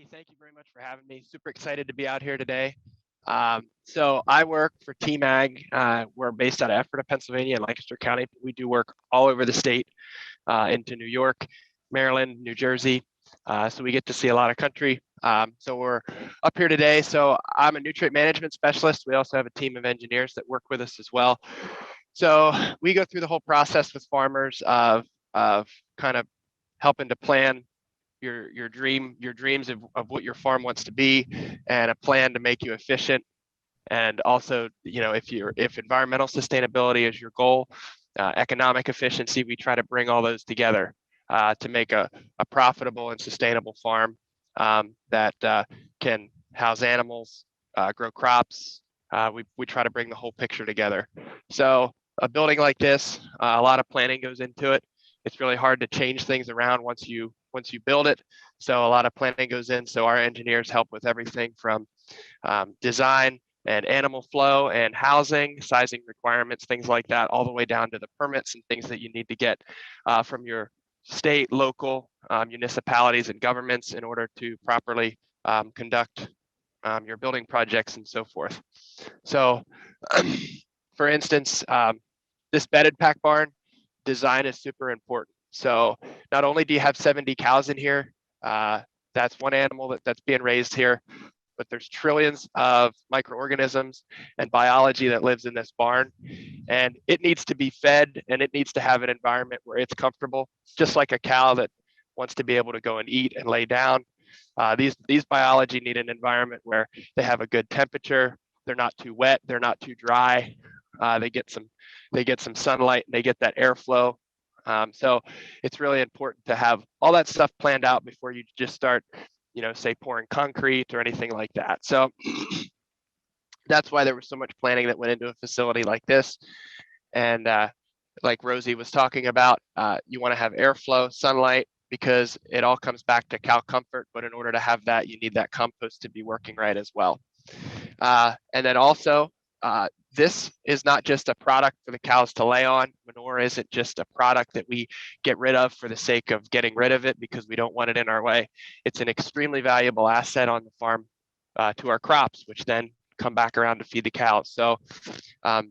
Andy, thank you very much for having me. Super excited to be out here today. So I work for Team Ag. We're based out of Ephrata, Pennsylvania, and Lancaster County. We do work all over the state, into New York, Maryland, New Jersey. So we get to see a lot of country. So we're up here today. So I'm a nutrient management specialist. We also have a team of engineers that work with us as well. So we go through the whole process with farmers of kind of helping to plan your dreams of what your farm wants to be, and a plan to make you efficient. And also, if environmental sustainability is your goal, economic efficiency, we try to bring all those together to make a profitable and sustainable farm that can house animals, grow crops. We try to bring the whole picture together. So a building like this, a lot of planning goes into it. It's really hard to change things around once you build it. So a lot of planning goes in. So our engineers help with everything from design and animal flow and housing, sizing requirements, things like that, all the way down to the permits and things that you need to get from your state, local municipalities and governments in order to properly conduct your building projects and so forth. So for instance, this bedded pack barn design is super important. So not only do you have 70 cows in here, that's one animal that's being raised here, but there's trillions of microorganisms and biology that lives in this barn, and it needs to be fed, and it needs to have an environment where it's comfortable, just like a cow that wants to be able to go and eat and lay down. These biology need an environment where they have a good temperature, they're not too wet, they're not too dry, they get some sunlight, and they get that airflow. So it's really important to have all that stuff planned out before you just start, say pouring concrete or anything like that. So that's why there was so much planning that went into a facility like this. And like Rosie was talking about, you want to have airflow, sunlight, because it all comes back to cow comfort. But in order to have that, you need that compost to be working right as well. And then also, this is not just a product for the cows to lay on. Manure isn't just a product that we get rid of for the sake of getting rid of it because we don't want it in our way. It's an extremely valuable asset on the farm to our crops, which then come back around to feed the cows. So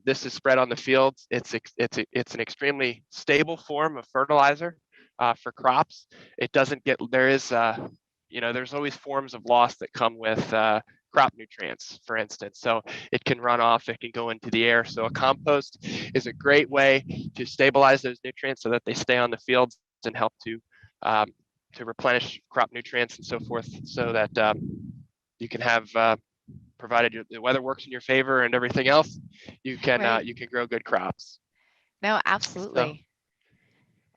this is spread on the fields. It's an extremely stable form of fertilizer for crops. It doesn't get, there's always forms of loss that come with crop nutrients, for instance. So it can run off, it can go into the air. So a compost is a great way to stabilize those nutrients so that they stay on the fields and help to replenish crop nutrients and so forth, so that you can have, provided the weather works in your favor and everything else, you can grow good crops. No, absolutely.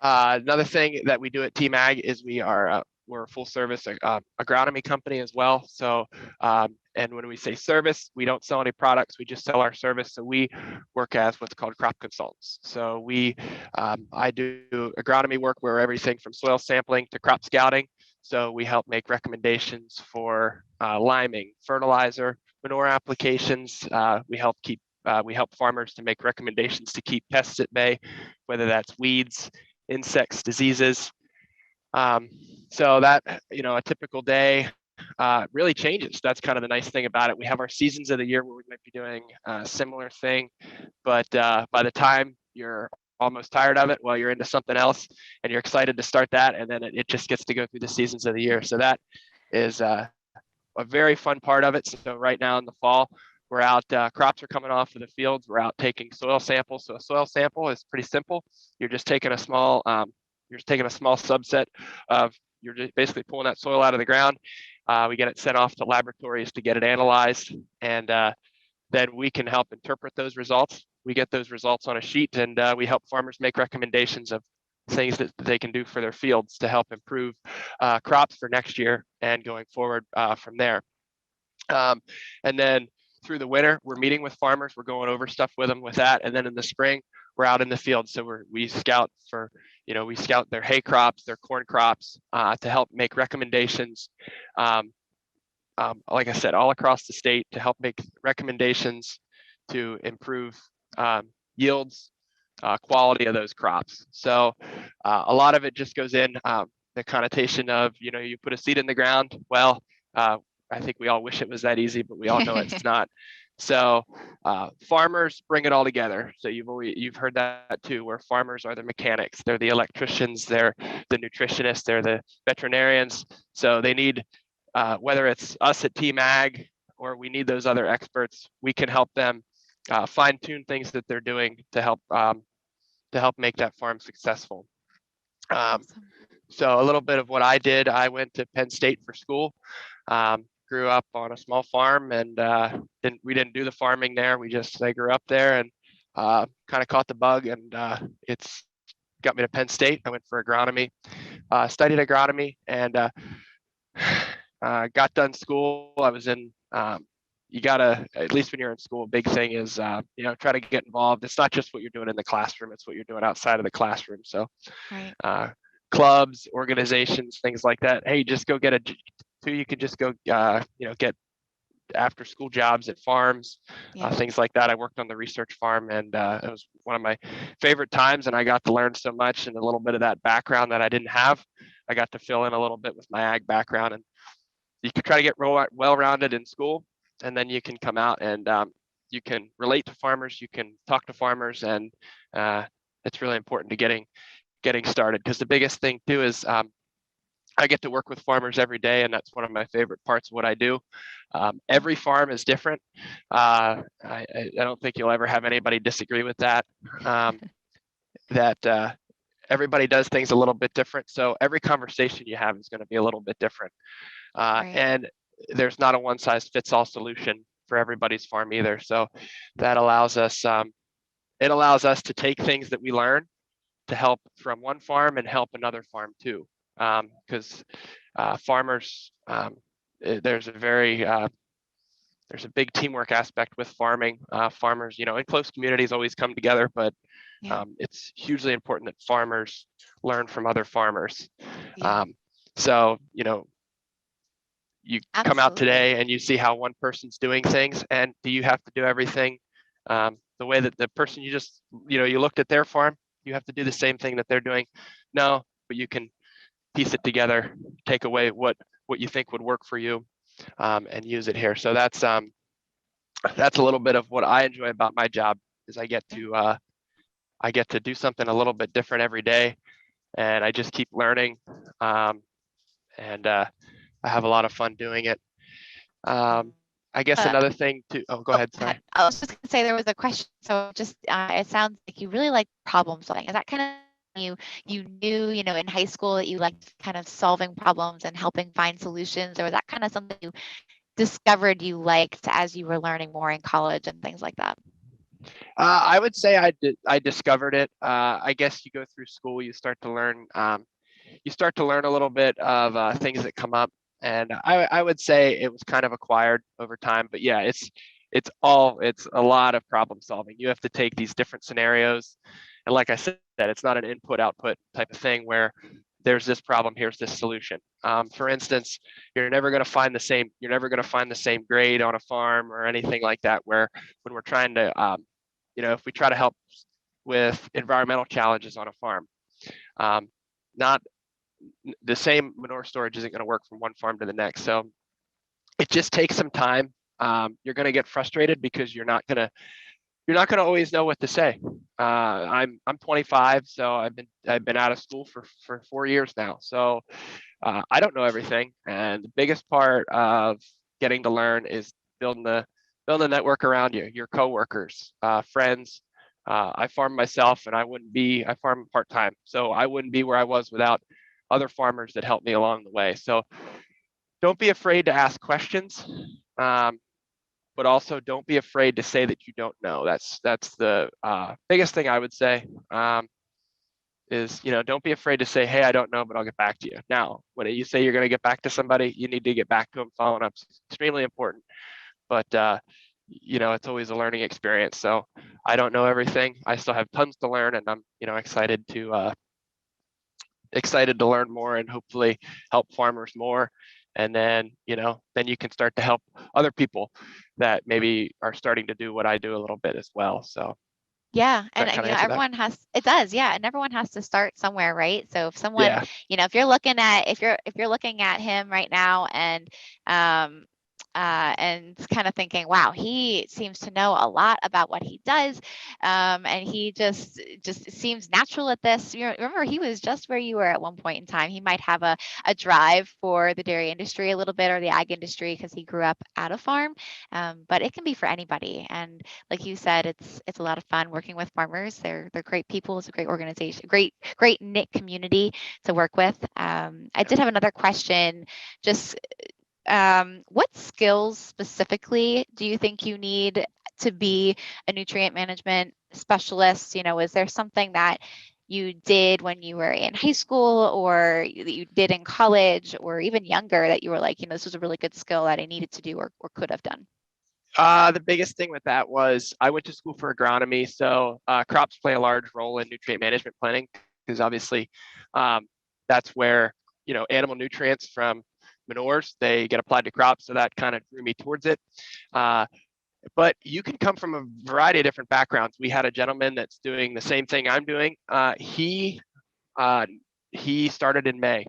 So, another thing that we do at Team Ag is we're a full service agronomy company as well. So, and when we say service, we don't sell any products, we just sell our service. So we work as what's called crop consultants. So I do agronomy work where everything from soil sampling to crop scouting. So we help make recommendations for liming, fertilizer, manure applications. We help farmers to make recommendations to keep pests at bay, whether that's weeds, insects, diseases. So that, a typical day really changes. That's kind of the nice thing about it. We have our seasons of the year where we might be doing a similar thing, but by the time you're almost tired of it, well, you're into something else and you're excited to start that. And then it just gets to go through the seasons of the year. So that is a very fun part of it. So right now in the fall, we're out, crops are coming off of the fields. We're out taking soil samples. So a soil sample is pretty simple. You're just taking a small subset of, you're just basically pulling that soil out of the ground. We get it sent off to laboratories to get it analyzed, and then we can help interpret those results. We get those results on a sheet, and we help farmers make recommendations of things that they can do for their fields to help improve crops for next year and going forward from there. And then through the winter, we're meeting with farmers. We're going over stuff with them with that. And then in the spring, we're out in the field. So we scout their hay crops, their corn crops to help make recommendations. Like I said, all across the state to help make recommendations to improve yields, quality of those crops. So a lot of it just goes in the connotation of, you put a seed in the ground. Well, I think we all wish it was that easy, but we all know it's not. So farmers bring it all together. So you've heard that too, where farmers are the mechanics, they're the electricians, they're the nutritionists, they're the veterinarians. So they need, whether it's us at Team Ag or we need those other experts, we can help them fine tune things that they're doing to help make that farm successful. Awesome. So a little bit of what I did, I went to Penn State for school. Grew up on a small farm, and we didn't do the farming there. I grew up there and kind of caught the bug, and it's got me to Penn State. I went for agronomy, studied agronomy, and got done school. I was in. You gotta, at least when you're in school, a big thing is try to get involved. It's not just what you're doing in the classroom; it's what you're doing outside of the classroom. So, Right. Clubs, organizations, things like that. Hey, just go get you could just go get after school jobs at farms, Yeah. things like that. I worked on the research farm, and it was one of my favorite times, and I got to learn so much, and a little bit of that background that I didn't have, I got to fill in a little bit with my ag background. And you can try to get well-rounded in school, and then you can come out and you can relate to farmers, you can talk to farmers, and it's really important to getting started, because the biggest thing too is I get to work with farmers every day, and that's one of my favorite parts of what I do. Every farm is different. I don't think you'll ever have anybody disagree with that. That everybody does things a little bit different. So every conversation you have is going to be a little bit different. Right. And there's not a one-size-fits-all solution for everybody's farm either. So that allows us, it allows us to take things that we learn to help from one farm and help another farm too. Because farmers, there's a big teamwork aspect with farming. Farmers, in close communities always come together, but Yeah. it's hugely important that farmers learn from other farmers. Yeah. So, you come out Absolutely. today and you see how one person's doing things, and do you have to do everything the way that the person you just, you looked at their farm, you have to do the same thing that they're doing? No, but you can piece it together, take away what you think would work for you, and use it here. So that's a little bit of what I enjoy about my job, is I get to do something a little bit different every day, and I just keep learning, and I have a lot of fun doing it. I guess Uh, another thing to, go ahead, sorry. I was just gonna say there was a question. So just it sounds like you really like problem solving. Is that kind of you knew, in high school that you liked kind of solving problems and helping find solutions, or was that kind of something you discovered you liked as you were learning more in college and things like that? I would say I discovered it. I guess you go through school, you start to learn a little bit of things that come up, and I would say it was kind of acquired over time. But yeah, it's a lot of problem solving. You have to take these different scenarios, and like I said, it's not an input output type of thing where there's this problem, here's this solution. For instance, you're never going to find the same grade on a farm or anything like that, where when we're trying to if we try to help with environmental challenges on a farm, not the same manure storage isn't going to work from one farm to the next. So it just takes some time. You're going to get frustrated because you're not going to always know what to say. I'm 25, so I've been out of school for 4 years now. So I don't know everything, and the biggest part of getting to learn is building the network around you, your coworkers, friends. I farm myself, and I farm part-time, so I wouldn't be where I was without other farmers that helped me along the way. So don't be afraid to ask questions, but also don't be afraid to say that you don't know. That's the biggest thing I would say. Is don't be afraid to say, hey, I don't know, but I'll get back to you. Now, when you say you're going to get back to somebody, you need to get back to them. Following up is extremely important, but it's always a learning experience. So I don't know everything. I still have tons to learn, and I'm excited to learn more and hopefully help farmers more. And then then you can start to help other people that maybe are starting to do what I do a little bit as well. So Yeah, Does and that kind of you know, answer that? everyone has it does, yeah, and everyone has to start somewhere, right? So if someone, Yeah. you know, if you're looking at him right now um and kind of thinking, wow, he seems to know a lot about what he does, and he just seems natural at this. You know, remember, he was just where you were at one point in time. He might have a drive for the dairy industry a little bit or the ag industry because he grew up at a farm, but it can be for anybody. And like you said, it's a lot of fun working with farmers. They're great people. It's a great organization, great knit community to work with. I did have another question. Just what skills specifically do you think you need to be a nutrient management specialist? You know, is there something that you did when you were in high school or that you did in college or even younger that you were like, you know, this was a really good skill that I needed to do or could have done? The biggest thing with that was I went to school for agronomy, so crops play a large role in nutrient management planning because obviously um, that's where animal nutrients from manures they get applied to crops, so that kind of drew me towards it. Uh, but you can come from a variety of different backgrounds. We had a gentleman that's doing the same thing I'm doing. Uh, he started in May.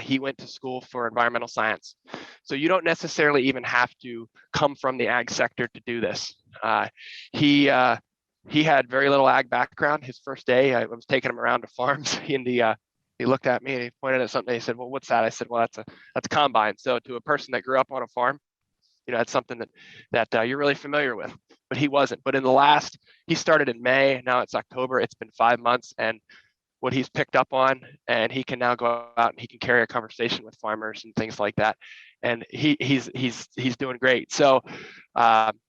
He went to school for environmental science. So you don't necessarily even have to come from the ag sector to do this. He he had very little ag background. His first day, I was taking him around to farms, and he looked at me and he pointed at something. He said, "Well, what's that?" I said, "Well, that's a combine." So to a person that grew up on a farm, that's something that you're really familiar with. But he wasn't. But he started in May. Now it's October. It's been 5 months, and what he's picked up on, and he can now go out and he can carry a conversation with farmers and things like that, and he's doing great. So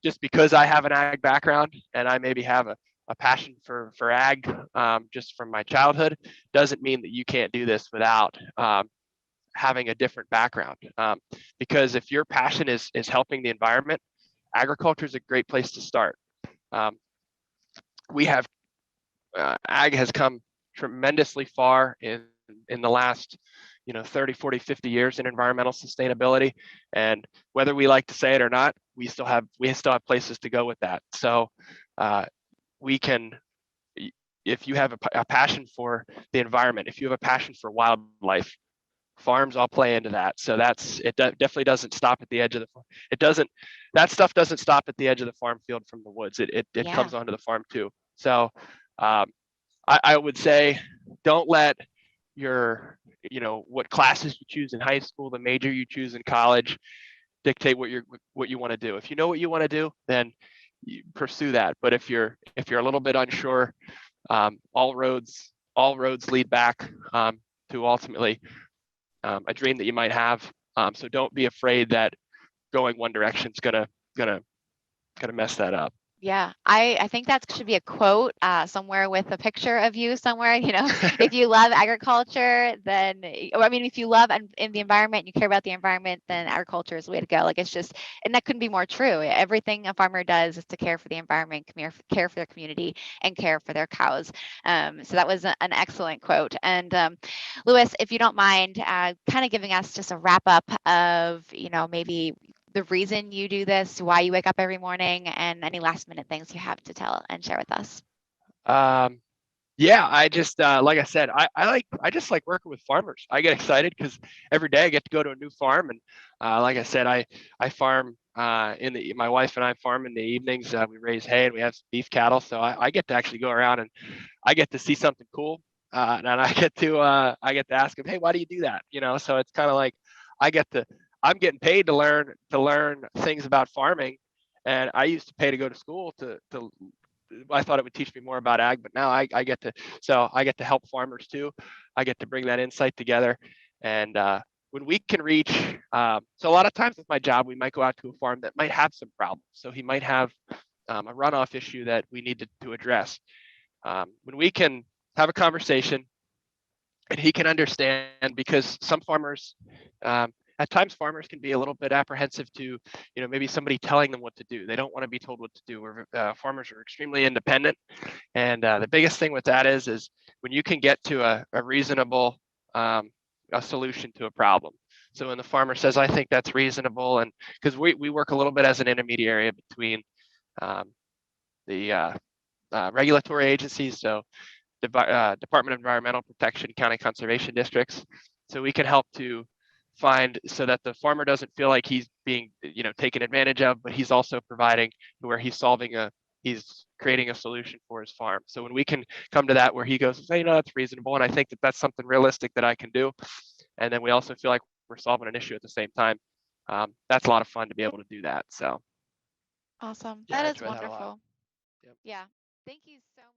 just because I have an ag background and I maybe have a passion for ag just from my childhood doesn't mean that you can't do this without having a different background, because if your passion is helping the environment, agriculture is a great place to start. um, we have ag has come tremendously far in the last 30, 40, 50 years in environmental sustainability, and whether we like to say it or not, we still have places to go with that. So we can, if you have a passion for the environment, if you have a passion for wildlife, farms all play into that. So definitely doesn't stop at the edge of it doesn't that stuff doesn't stop at the edge of the farm field from the woods. It Yeah. comes onto the farm too. So um, I would say don't let what classes you choose in high school, the major you choose in college, dictate what you want to do. If you know what you want to do, then you pursue that. But if you're a little bit unsure, all roads lead back to ultimately a dream that you might have. So don't be afraid that going one direction is gonna mess that up. Yeah, I think that should be a quote somewhere with a picture of you somewhere. You know, if you love agriculture, then, or I mean, if you love in the environment, you care about the environment, then agriculture is the way to go. Like it's just, and that couldn't be more true. Everything a farmer does is to care for the environment, care for their community, and care for their cows. So that was an excellent quote. And Lewis, if you don't mind, kind of giving us just a wrap up of, you know, maybe the reason you do this, why you wake up every morning, and any last minute things you have to tell and share with us. Um, yeah, I just like I said, I just like working with farmers. I get excited because every day I get to go to a new farm, and like I said, I farm my wife and I farm in the evenings. We raise hay and we have some beef cattle, so I get to actually go around and I get to see something cool, and I get to ask them, hey, why do you do that? So it's kind of like I get to I'm getting paid to learn things about farming, and I used to pay to go to school to I thought it would teach me more about ag, but now I get to help farmers too. I get to bring that insight together, and when we can reach, so a lot of times with my job, we might go out to a farm that might have some problems. So he might have a runoff issue that we need to address. When we can have a conversation and he can understand, because some farmers, at times farmers can be a little bit apprehensive to maybe somebody telling them what to do. They don't want to be told what to do. Farmers are extremely independent, and the biggest thing with that is when you can get to a reasonable a solution to a problem. So when the farmer says, I think that's reasonable, and because we work a little bit as an intermediary between um, the regulatory agencies, so Department of Environmental Protection, county conservation districts. So we can help to find so that the farmer doesn't feel like he's being, taken advantage of, but he's also providing where he's creating a solution for his farm. So when we can come to that where he goes, hey, that's reasonable, and I think that that's something realistic that I can do, and then we also feel like we're solving an issue at the same time. That's a lot of fun to be able to do that. So Awesome. yeah, I That is enjoy that a lot. wonderful. Yep. Yeah. Thank you so much.